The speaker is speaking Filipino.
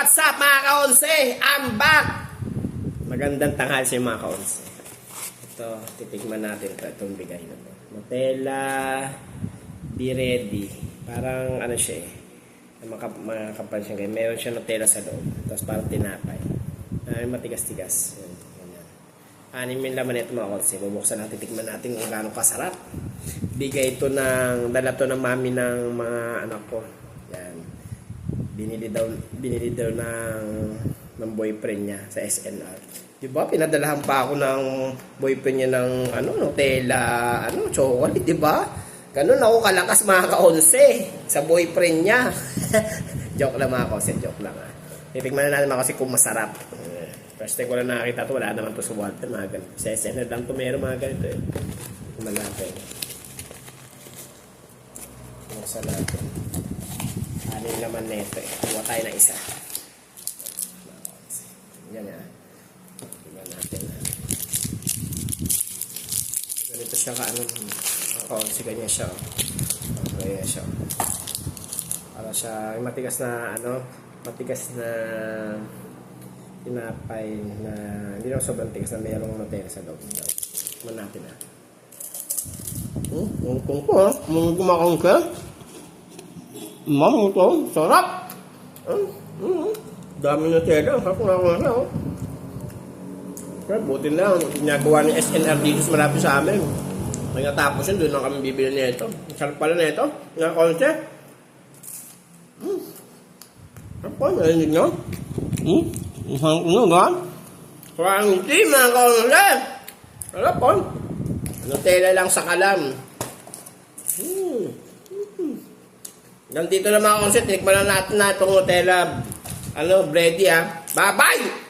What's up mga ka-onse? I'm back! Magandang tanghal sa mga ka-onse. Ito, titigman natin ito. Itong bigay na ito. Nutella, be ready. Parang ano siya eh. Makapal siya ngayon. Meron siya Nutella sa loob. Tapos parang tinapay. Matigas-tigas. Anim yung laman ito mga ka-onse. Bubuksan natin, titigman natin kung gano'ng kasarap. Bigay ito ng, dala to ng mami ng mga anak ko. Yan. Binili daw ng boyfriend niya sa SNR. Diba? Pinadalahan pa ako ng boyfriend niya ng Nutella, chocolate, diba? Ganun ako kalakas mga ka-onse sa boyfriend niya. Joke lang mga ka-onse, joke lang. Titigman na natin mga kasi kung masarap. First time ko lang nakakita ito, wala naman ito sa Walter, mga ganito. Sa SNR lang ito, meron mga ganito eh. Tignan natin. Buksan natin. Ano yung laman na ito eh. Kuha tayo ng isa. Yan na. Tignan natin. Ganito siya ka-onse ganyan siya. Ganyan siya. Para siya, yung matigas na tinapay na, hindi naman sobrang tigas na mayroong Nutella sa loob. Tignan natin na. Kung ko ha. Kumakang ka. Ma'am, ito. Sarap! Dami na tela. Sarap nga na, oh. Pero buti na, ginagawa ng SNR dito sa malapit sa amin. Pagkatapos yun, doon lang kami bibili nito. Sarap pala na ito. Nga konse. Sarap po, narinig nyo? Sarap nyo, ba? Parang hindi, mga konse. Sarap po. Nutella lang sa kalam. Nandito na mga konse, tinikman na natin na itong Nutella, bready ha. Bye-bye!